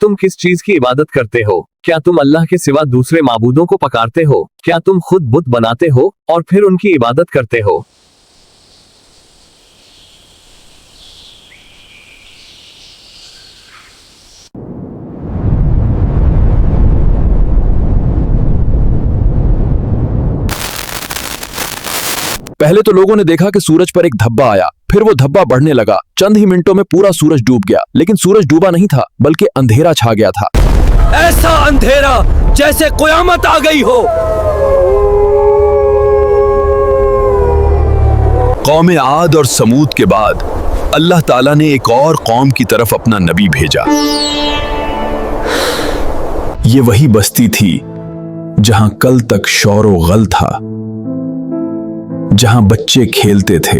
तुम किस चीज की इबादत करते हो? क्या तुम अल्लाह के सिवा दूसरे माबूदों को पकारते हो? क्या तुम खुद बुत बनाते हो और फिर उनकी इबादत करते हो? पहले तो लोगों ने देखा कि सूरज पर एक धब्बा आया, फिर वो धब्बा बढ़ने लगा। चंद ही मिनटों में पूरा सूरज डूब गया, लेकिन सूरज डूबा नहीं था, बल्कि अंधेरा छा गया था। ऐसा अंधेरा जैसे क़यामत आ गई हो। कौम आद और समूद के बाद अल्लाह ताला ने एक और कौम की तरफ अपना नबी भेजा। ये वही बस्ती थी जहां कल तक शौर व गल था, जहां बच्चे खेलते थे।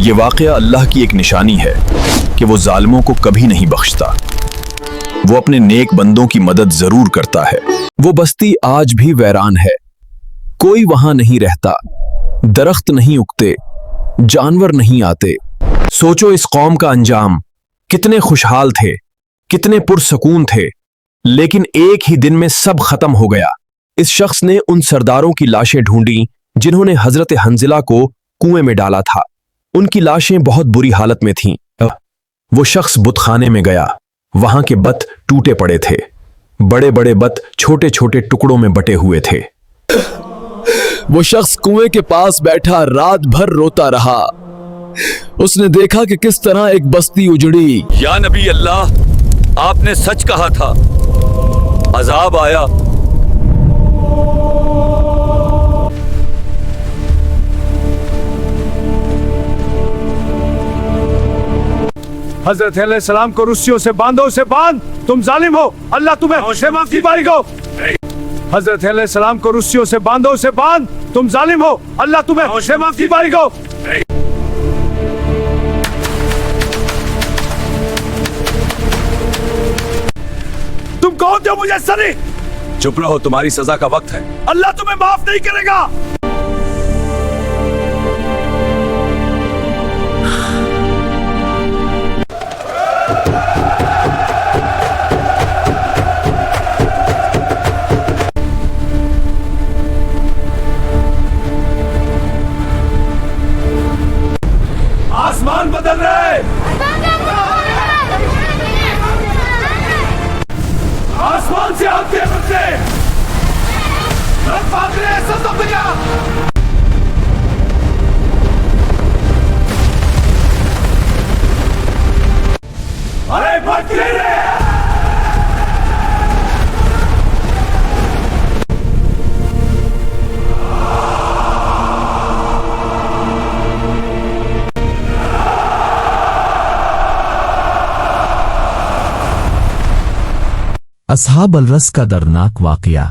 ये वाकया अल्लाह की एक निशानी है कि वो जालिमों को कभी नहीं बख्शता। वो अपने नेक बंदों की मदद जरूर करता है। वो बस्ती आज भी वैरान है, कोई वहां नहीं रहता, दरख्त नहीं उगते, जानवर नहीं आते। सोचो इस कौम का अंजाम, कितने खुशहाल थे, कितने पुरसकून थे, लेकिन एक ही दिन में सब खत्म हो गया। इस शख्स ने उन सरदारों की लाशें ढूंढी जिन्होंने हजरत हंजिला को कुएं में डाला था। उनकी लाशें बहुत बुरी हालत में थीं। वो शख्स बुतखाने में गया, वहां के बत टूटे पड़े थे, बड़े बड़े बत छोटे छोटे टुकड़ों में बटे हुए थे। वो शख्स कुएं के पास बैठा रात भर रोता रहा। उसने देखा कि किस तरह एक बस्ती उजड़ी। या नबी अल्लाह, आपने सच कहा था, अजाब आया। हजरत अलैहिस्सलाम को रस्सियों से बांधो, उसे बांध, तुम जालिम हो, अल्लाह तुम्हें माफ की बारी को। हजरत अलैहिस्सलाम को रस्सियों से बांधो, उसे बांध, तुम जालिम हो, अल्लाह तुम्हें माफ की बारी को। तुम कौन हो मुझे सनी? चुप रहो, तुम्हारी सजा का वक्त है। अल्लाह तुम्हें माफ नहीं करेगा। आसमान बदल रहे, आसमान से आते बच्चे भाग रहे, सब गया। अरे बच रहे। अस्हाब अल-रस का दर्दनाक वाक़या।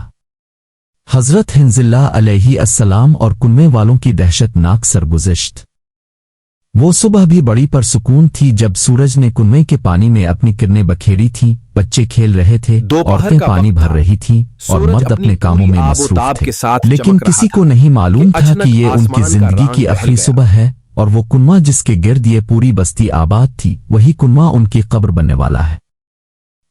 हजरत हिंजिल्ला अलैहि अस्सलाम और कुनवे वालों की दहशतनाक सरगुज़िश्त। वो सुबह भी बड़ी परसुकून थी जब सूरज ने कुनवे के पानी में अपनी किरणें बखेरी थीं, बच्चे खेल रहे थे, औरतें पानी भर रही थीं और मर्द अपने कामों में मसरूफ थे। लेकिन किसी को नहीं मालूम था कि ये उनकी जिंदगी की आखिरी सुबह है और वो कुनवा जिसके गिर्द ये पूरी बस्ती आबाद थी, वही कुनवा उनकी कब्र बनने वाला है।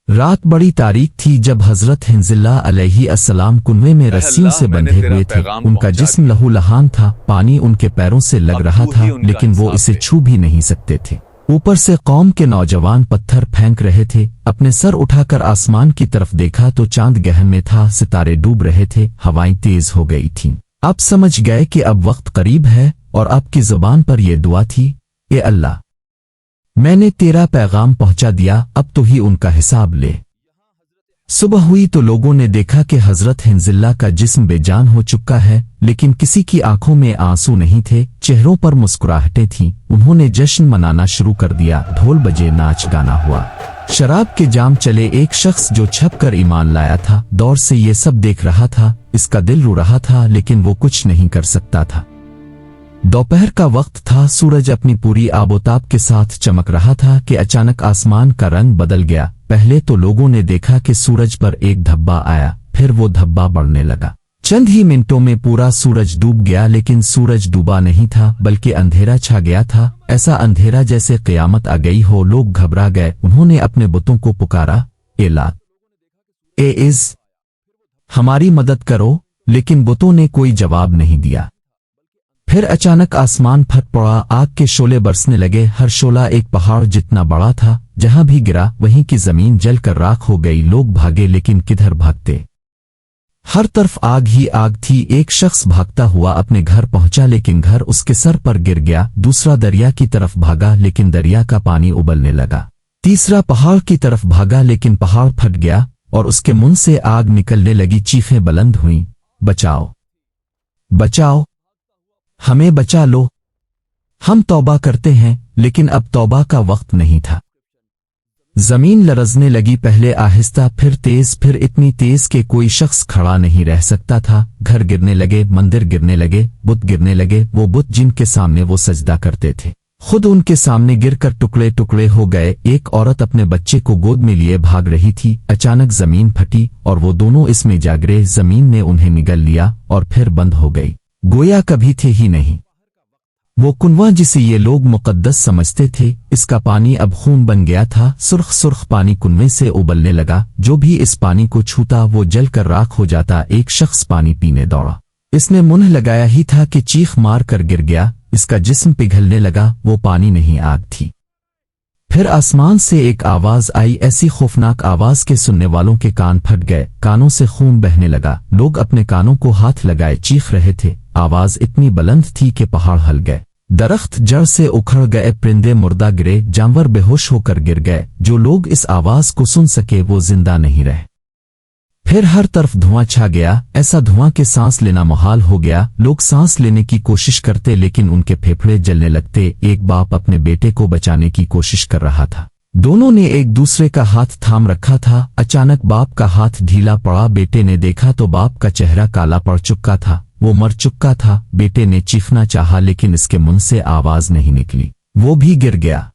रात बड़ी तारीख थी जब हजरत हिंजिल्ला अलैहि अस्सलाम कुनवे में रस्सियों से बंधे हुए थे। उनका जिस्म लहू लहान था, पानी उनके पैरों से लग रहा था, लेकिन वो इसे छू भी नहीं सकते थे। ऊपर से कौम के नौजवान पत्थर फेंक रहे थे। अपने सर उठाकर आसमान की तरफ देखा तो चांद गहन में था, सितारे डूब रहे थे, हवाएं तेज हो गई थीं। अब समझ गए कि अब वक्त करीब है और आपकी जुबान पर यह दुआ थी, ए अल्लाह, मैंने तेरा पैगाम पहुंचा दिया, अब तो ही उनका हिसाब ले। सुबह हुई तो लोगों ने देखा कि हजरत हिंजिल्ला का जिस्म बेजान हो चुका है, लेकिन किसी की आंखों में आंसू नहीं थे, चेहरों पर मुस्कुराहटें थीं। उन्होंने जश्न मनाना शुरू कर दिया, ढोल बजे, नाच गाना हुआ, शराब के जाम चले। एक शख्स जो छप कर ईमान लाया था, दौर से ये सब देख रहा था। इसका दिल रो रहा था, लेकिन वो कुछ नहीं कर सकता था। दोपहर का वक्त था, सूरज अपनी पूरी आबोताब के साथ चमक रहा था कि अचानक आसमान का रंग बदल गया। पहले तो लोगों ने देखा कि सूरज पर एक धब्बा आया, फिर वो धब्बा बढ़ने लगा। चंद ही मिनटों में पूरा सूरज डूब गया, लेकिन सूरज डूबा नहीं था, बल्कि अंधेरा छा गया था। ऐसा अंधेरा जैसे क़यामत आ गई हो। लोग घबरा गए। उन्होंने अपने बुतों को पुकारा, ए लात ए इज़, हमारी मदद करो, लेकिन बुतों ने कोई जवाब नहीं दिया। फिर अचानक आसमान फट पड़ा, आग के शोले बरसने लगे। हर शोला एक पहाड़ जितना बड़ा था। जहां भी गिरा वहीं की जमीन जलकर राख हो गई। लोग भागे, लेकिन किधर भागते? हर तरफ आग ही आग थी। एक शख्स भागता हुआ अपने घर पहुंचा, लेकिन घर उसके सर पर गिर गया। दूसरा दरिया की तरफ भागा, लेकिन दरिया का पानी उबलने लगा। तीसरा पहाड़ की तरफ भागा, लेकिन पहाड़ फट गया और उसके मुंह से आग निकलने लगी। चीखें बुलंद हुईं, बचाओ, बचाओ, हमें बचा लो, हम तौबा करते हैं। लेकिन अब तौबा का वक्त नहीं था। जमीन लरजने लगी, पहले आहिस्ता, फिर तेज, फिर इतनी तेज कि कोई शख्स खड़ा नहीं रह सकता था। घर गिरने लगे, मंदिर गिरने लगे, बुत गिरने लगे। वो बुत जिनके सामने वो सजदा करते थे, खुद उनके सामने गिरकर टुकड़े टुकड़े हो गए। एक औरत अपने बच्चे को गोद में लिए भाग रही थी। अचानक जमीन फटी और वो दोनों इसमें जा गिरे। जमीन ने उन्हें निगल लिया और फिर बंद हो गई, गोया कभी थे ही नहीं। वो कुनवा जिसे ये लोग मुकद्दस समझते थे, इसका पानी अब खून बन गया था। सुर्ख सुर्ख पानी कुनवे से उबलने लगा। जो भी इस पानी को छूता वो जलकर राख हो जाता। एक शख्स पानी पीने दौड़ा। इसने मुंह लगाया ही था कि चीख मार कर गिर गया। इसका जिस्म पिघलने लगा। वो पानी नहीं, आग थी। फिर आसमान से एक आवाज आई, ऐसी खौफनाक आवाज के सुनने वालों के कान फट गए। कानों से खून बहने लगा। लोग अपने कानों को हाथ लगाए चीख रहे थे। आवाज इतनी बुलंद थी कि पहाड़ हल गए, दरख्त जड़ से उखड़ गए, परिंदे मुर्दा गिरे, जानवर बेहोश होकर गिर गए। जो लोग इस आवाज को सुन सके वो जिंदा नहीं रहे। फिर हर तरफ धुआं छा गया, ऐसा धुआं कि सांस लेना मुहाल हो गया। लोग सांस लेने की कोशिश करते, लेकिन उनके फेफड़े जलने लगते। एक बाप अपने बेटे को बचाने की कोशिश कर रहा था। दोनों ने एक दूसरे का हाथ थाम रखा था। अचानक बाप का हाथ ढीला पड़ा। बेटे ने देखा तो बाप का चेहरा काला पड़ चुका था, वो मर चुका था। बेटे ने चीखना चाहा, लेकिन इसके मुंह से आवाज नहीं निकली, वो भी गिर गया।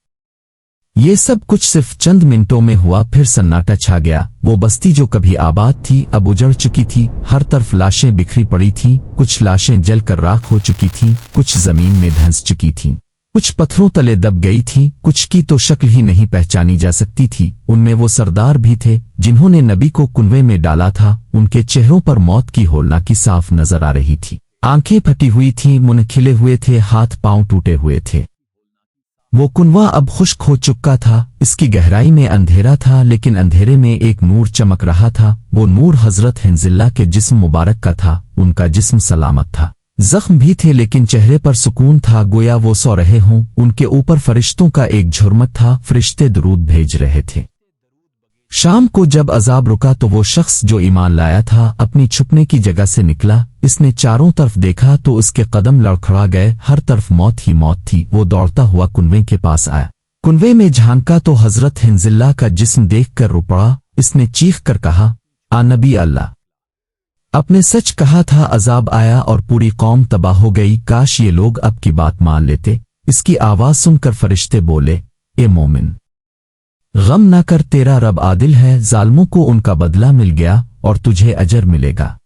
ये सब कुछ सिर्फ चंद मिनटों में हुआ। फिर सन्नाटा छा गया। वो बस्ती जो कभी आबाद थी अब उजड़ चुकी थी। हर तरफ लाशें बिखरी पड़ी थीं। कुछ लाशें जलकर राख हो चुकी थीं, कुछ जमीन में धंस चुकी थीं, कुछ पत्थरों तले दब गई थीं, कुछ की तो शक्ल ही नहीं पहचानी जा सकती थी। उनमें वो सरदार भी थे जिन्होंने नबी को कुनवे में डाला था। उनके चेहरों पर मौत की होलनाकी साफ नजर आ रही थी। आंखें फटी हुई थीं, मुंह खिले हुए थे, हाथ पांव टूटे हुए थे। वो कुनवा अब खुश्क हो चुका था। इसकी गहराई में अंधेरा था, लेकिन अंधेरे में एक नूर चमक रहा था। वो नूर हजरत हिंजिल्ला के जिस्म मुबारक का था। उनका जिस्म सलामत था, जख्म भी थे, लेकिन चेहरे पर सुकून था, गोया वो सो रहे हों। उनके ऊपर फरिश्तों का एक झुरमट था, फरिश्ते दरूद भेज रहे थे। शाम को जब अजाब रुका तो वो शख्स जो ईमान लाया था अपनी छुपने की जगह से निकला। इसने चारों तरफ देखा तो उसके कदम लड़खड़ा गए। हर तरफ मौत ही मौत थी। वो दौड़ता हुआ कुनवे के पास आया। कुनवे में झांका तो हजरत हिंजिल्ला का जिस्म देखकर रो पड़ा। इसने चीख कर कहा, आ नबी अल्लाह, आपने सच कहा था, अजाब आया और पूरी कौम तबाह हो गई। काश ये लोग अब की बात मान लेते। इसकी आवाज सुनकर फरिश्ते बोले, ए मोमिन, गम न कर, तेरा रब आदिल है। जालिमों को उनका बदला मिल गया और तुझे अजर मिलेगा।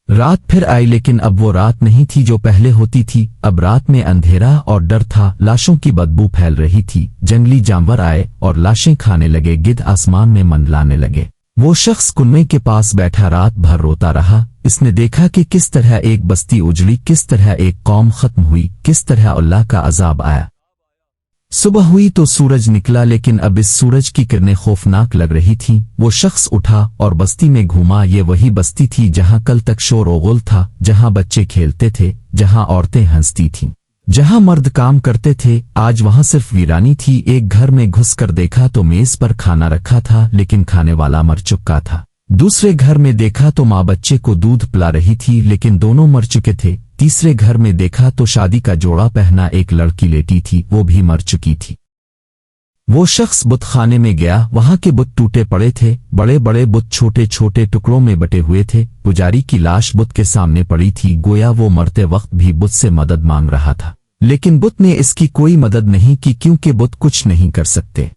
रात फिर आई, लेकिन अब वो रात नहीं थी जो पहले होती थी। अब रात में अंधेरा और डर था। लाशों की बदबू फैल रही थी। जंगली जानवर आए और लाशें खाने लगे। गिद्ध आसमान में मंडलाने लगे। वो शख्स कुनवे के पास बैठा रात भर रोता रहा। इसने देखा कि किस तरह एक बस्ती उजड़ी, किस तरह एक कौम खत्म हुई, किस तरह अल्लाह का अजाब आया। सुबह हुई तो सूरज निकला, लेकिन अब इस सूरज की किरणें खौफनाक लग रही थीं। वो शख्स उठा और बस्ती में घूमा। ये वही बस्ती थी जहां कल तक शोर ओ गुल था, जहां बच्चे खेलते थे, जहां औरतें हंसती थीं, जहां मर्द काम करते थे। आज वहां सिर्फ वीरानी थी। एक घर में घुसकर देखा तो मेज पर खाना रखा था, लेकिन खाने वाला मर चुका था। दूसरे घर में देखा तो माँ बच्चे को दूध पिला रही थी, लेकिन दोनों मर चुके थे। तीसरे घर में देखा तो शादी का जोड़ा पहना एक लड़की लेटी थी, वो भी मर चुकी थी। वो शख्स बुत खाने में गया। वहां के बुत टूटे पड़े थे। बड़े बड़े बुत छोटे छोटे टुकड़ों में बटे हुए थे। पुजारी की लाश बुत के सामने पड़ी थी, गोया वो मरते वक्त भी बुत से मदद मांग रहा था, लेकिन बुत ने इसकी कोई मदद नहीं की, क्योंकि बुत कुछ नहीं कर सकते।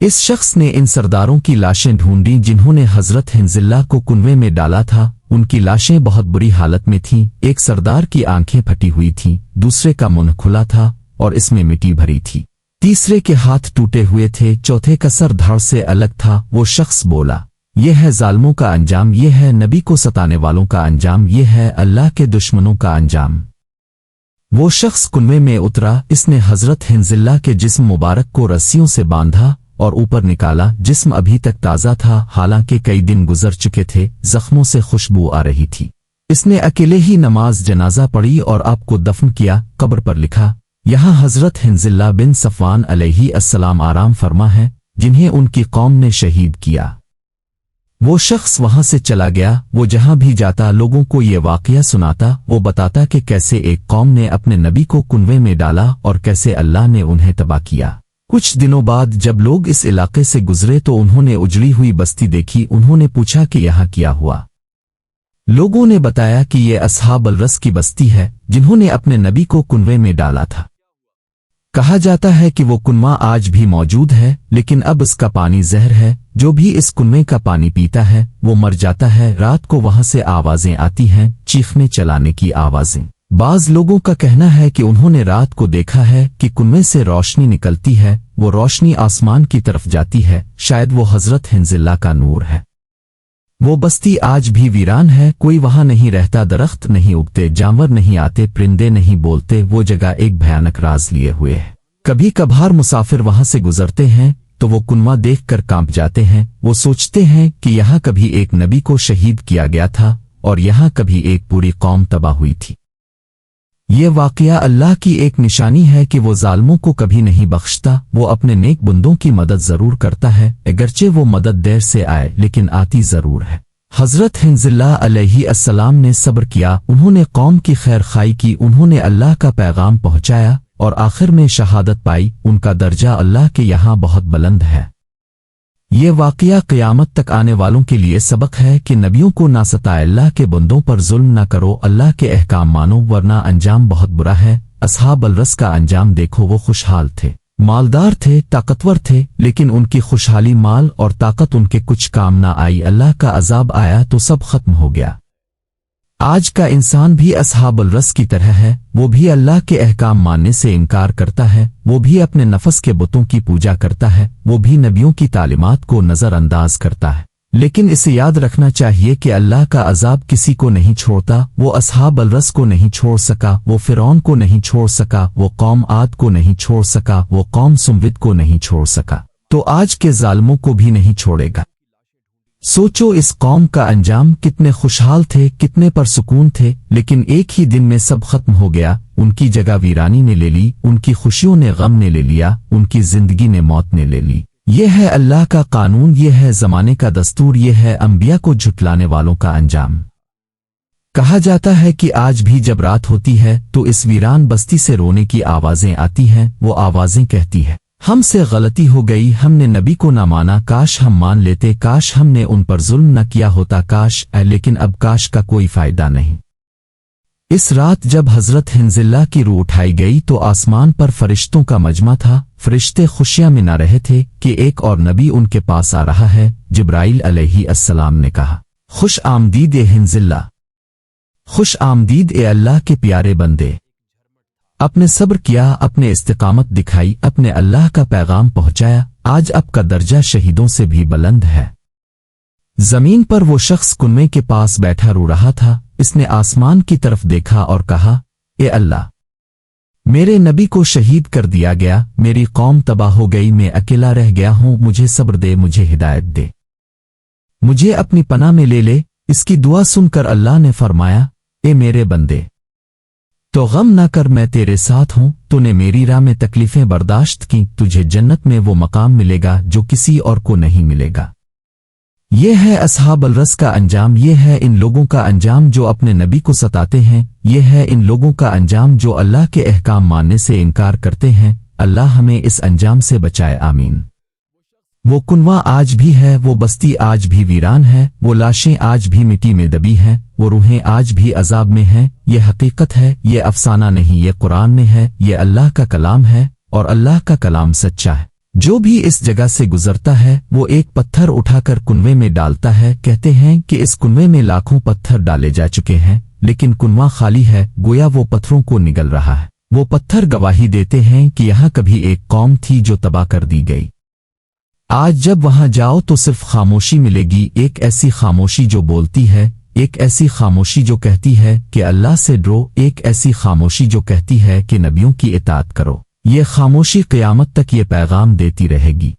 इस शख्स ने इन सरदारों की लाशें ढूंढी जिन्होंने हजरत हिंजिल्ला को कुनवे में डाला था। उनकी लाशें बहुत बुरी हालत में थीं। एक सरदार की आंखें फटी हुई थीं, दूसरे का मुंह खुला था और इसमें मिट्टी भरी थी। तीसरे के हाथ टूटे हुए थे, चौथे का सर धड़ से अलग था। वो शख्स बोला, यह है जालिमों का अंजाम, यह है नबी को सताने वालों का अंजाम, यह है अल्लाह के दुश्मनों का अंजाम। वो शख्स कुनवे में उतरा, इसने हजरत हिंजिल्ला के जिस्म मुबारक को रस्सियों से बांधा और ऊपर निकाला। जिस्म अभी तक ताज़ा था, हालांकि कई दिन गुजर चुके थे, जख्मों से खुशबू आ रही थी। इसने अकेले ही नमाज जनाजा पढ़ी और आपको दफन किया। कब्र पर लिखा, यहाँ हजरत हिंजिल्ला बिन सफवान अलैहि अस्सलाम आराम फरमा है, जिन्हें उनकी कौम ने शहीद किया। वो शख्स वहां से चला गया। वो जहां भी जाता लोगों को ये वाकया सुनाता। वो बताता कि कैसे एक कौम ने अपने नबी को कुनवे में डाला और कैसे अल्लाह ने उन्हें तबाह किया। कुछ दिनों बाद जब लोग इस इलाके से गुजरे तो उन्होंने उजड़ी हुई बस्ती देखी। उन्होंने पूछा कि यहाँ क्या हुआ। लोगों ने बताया कि ये अस्हाब अल-रस की बस्ती है, जिन्होंने अपने नबी को कुनवे में डाला था। कहा जाता है कि वो कुनवा आज भी मौजूद है, लेकिन अब इसका पानी जहर है। जो भी इस कुनवे का पानी पीता है वो मर जाता है। रात को वहां से आवाजें आती हैं, चीखने चलाने की आवाजें। बाज लोगों का कहना है कि उन्होंने रात को देखा है कि कुनवे से रोशनी निकलती है। वो रोशनी आसमान की तरफ जाती है, शायद वो हजरत हिंजिल्ला का नूर है। वो बस्ती आज भी वीरान है, कोई वहां नहीं रहता। दरख्त नहीं उगते, जानवर नहीं आते, परिंदे नहीं बोलते। वो जगह एक भयानक राज लिए हुए है। कभी कभार मुसाफिर वहां से गुजरते हैं तो वो कुनवा देखकर कांप जाते हैं। वो सोचते हैं कि यहाँ कभी एक नबी को शहीद किया गया था और यहाँ कभी एक पूरी कौम तबाह हुई थी। ये वाकया अल्लाह की एक निशानी है कि वो जालिमों को कभी नहीं बख्शता। वो अपने नेक बंदों की मदद जरूर करता है, अगरचे वो मदद देर से आए लेकिन आती जरूर है। हजरत हिंजिल्ला अलैहि अस्सलाम ने सब्र किया, उन्होंने कौम की खैर खाई की, उन्होंने अल्लाह का पैगाम पहुंचाया और आखिर में शहादत पाई। उनका दर्जा अल्लाह के यहाँ बहुत बुलंद है। ये वाकया क़यामत तक आने वालों के लिए सबक है कि नबियों को ना सताए, अल्लाह के बंदों पर जुल्म न करो, अल्लाह के अहकाम मानो, वरना अंजाम बहुत बुरा है। अस्हाब अल-रस का अंजाम देखो, वो खुशहाल थे, मालदार थे, ताकतवर थे, लेकिन उनकी खुशहाली, माल और ताकत उनके कुछ काम ना आई। अल्लाह का अजाब आया तो सब खत्म हो गया। आज का इंसान भी अस्हाब अल-रस की तरह है। वो भी अल्लाह के अहकाम मानने से इनकार करता है, वो भी अपने नफस के बुतों की पूजा करता है, वो भी नबियों की तालीमात को नजरअंदाज करता है। लेकिन इसे याद रखना चाहिए कि अल्लाह का अजाब किसी को नहीं छोड़ता। वो अस्हाब अल-रस को नहीं छोड़ सका, वो फिरौन को नहीं छोड़ सका, वो कौम आद को नहीं छोड़ सका, वो कौम सुमविद को नहीं छोड़ सका, तो आज के जालिमों को भी नहीं छोड़ेगा। सोचो इस कौम का अंजाम, कितने खुशहाल थे, कितने परसुकून थे, लेकिन एक ही दिन में सब खत्म हो गया। उनकी जगह वीरानी ने ले ली, उनकी खुशियों ने गम ने ले लिया, उनकी जिंदगी ने मौत ने ले ली। यह है अल्लाह का कानून, यह है जमाने का दस्तूर, यह है अंबिया को झुटलाने वालों का अंजाम। कहा जाता है कि आज भी जब रात होती है तो इस वीरान बस्ती से रोने की आवाजें आती हैं। वो आवाजें कहती है, हमसे गलती हो गई, हमने नबी को ना माना, काश हम मान लेते, काश हमने उन पर जुल्म न किया होता, काश। लेकिन अब काश का कोई फायदा नहीं। इस रात जब हजरत हिंजिल्ला की रूह उठाई गई तो आसमान पर फरिश्तों का मजमा था। फरिश्ते खुशियां में ना रहे थे कि एक और नबी उनके पास आ रहा है। जिब्राइल अलैहि अस्सलाम ने कहा, खुश आमदीद ए हिंजिल्ला, खुश आमदीद ए अल्लाह के प्यारे बंदे। अपने सब्र किया, अपने इस्तिकामत दिखाई, अपने अल्लाह का पैगाम पहुंचाया। आज आपका दर्जा शहीदों से भी बुलंद है। जमीन पर वो शख्स कुनवे के पास बैठा रो रहा था। इसने आसमान की तरफ देखा और कहा, ए अल्लाह, मेरे नबी को शहीद कर दिया गया, मेरी कौम तबाह हो गई, मैं अकेला रह गया हूं, मुझे सब्र दे, मुझे हिदायत दे, मुझे अपनी पनाह में ले ले। इसकी दुआ सुनकर अल्लाह ने फरमाया, ए मेरे बंदे, तो गम ना कर, मैं तेरे साथ हूं। तूने मेरी राह में तकलीफें बर्दाश्त की, तुझे जन्नत में वो मकाम मिलेगा जो किसी और को नहीं मिलेगा। यह है अस्हाब अल-रस का अंजाम, यह है इन लोगों का अंजाम जो अपने नबी को सताते हैं, यह है इन लोगों का अंजाम जो अल्लाह के अहकाम मानने से इनकार करते हैं। अल्लाह हमें इस अंजाम से बचाए, आमीन। वो कुनवा आज भी है, वो बस्ती आज भी वीरान है, वो लाशें आज भी मिट्टी में दबी हैं, वो रूहें आज भी अजाब में हैं। ये हकीकत है, ये अफसाना नहीं, ये कुरान में है, ये अल्लाह का कलाम है और अल्लाह का कलाम सच्चा है। जो भी इस जगह से गुजरता है वो एक पत्थर उठाकर कुनवे में डालता है। कहते हैं कि इस कुनवे में लाखों पत्थर डाले जा चुके हैं, लेकिन कुनवा खाली है, गोया वो पत्थरों को निगल रहा है। वो पत्थर गवाही देते हैं कि यहाँ कभी एक कौम थी जो तबाह कर दी गई। आज जब वहां जाओ तो सिर्फ खामोशी मिलेगी, एक ऐसी खामोशी जो बोलती है, एक ऐसी खामोशी जो कहती है कि अल्लाह से डरो, एक ऐसी खामोशी जो कहती है कि नबियों की इताअत करो। ये खामोशी क़यामत तक ये पैगाम देती रहेगी।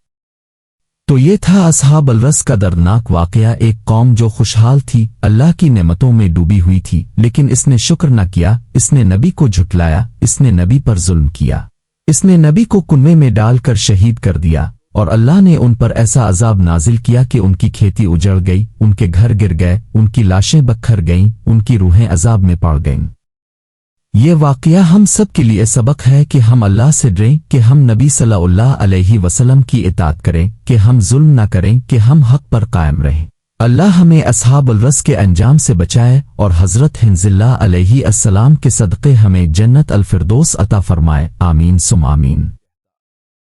तो ये था असहाब अल-रस का दर्दनाक वाक़या। एक कौम जो खुशहाल थी, अल्लाह की नेमतों में डूबी हुई थी, लेकिन इसने शुक्र न किया, इसने नबी को झुटलाया, इसने नबी पर जुल्म किया, इसने नबी को कुएं में डालकर शहीद कर दिया, और अल्लाह ने उन पर ऐसा अजाब नाजिल किया कि उनकी खेती उजड़ गई, उनके घर गिर गए, उनकी लाशें बखर गईं, उनकी रूहें अजाब में पड़ गईं। ये वाक़या हम सब के लिए सबक है कि हम अल्लाह से डरें, कि हम नबी सल्लल्लाहु अलैहि वसल्लम की इताअत करें, कि हम जुल्म न करें, कि हम हक पर कायम रहें। अल्लाह हमें असहाब अल-रस के अंजाम से बचाए और हज़रत हिंज़िल्ला अलैहि अस्सलाम के सदक़े हमें जन्नत अल-फिरदौस अता फरमाए। आमीन सुम आमीन।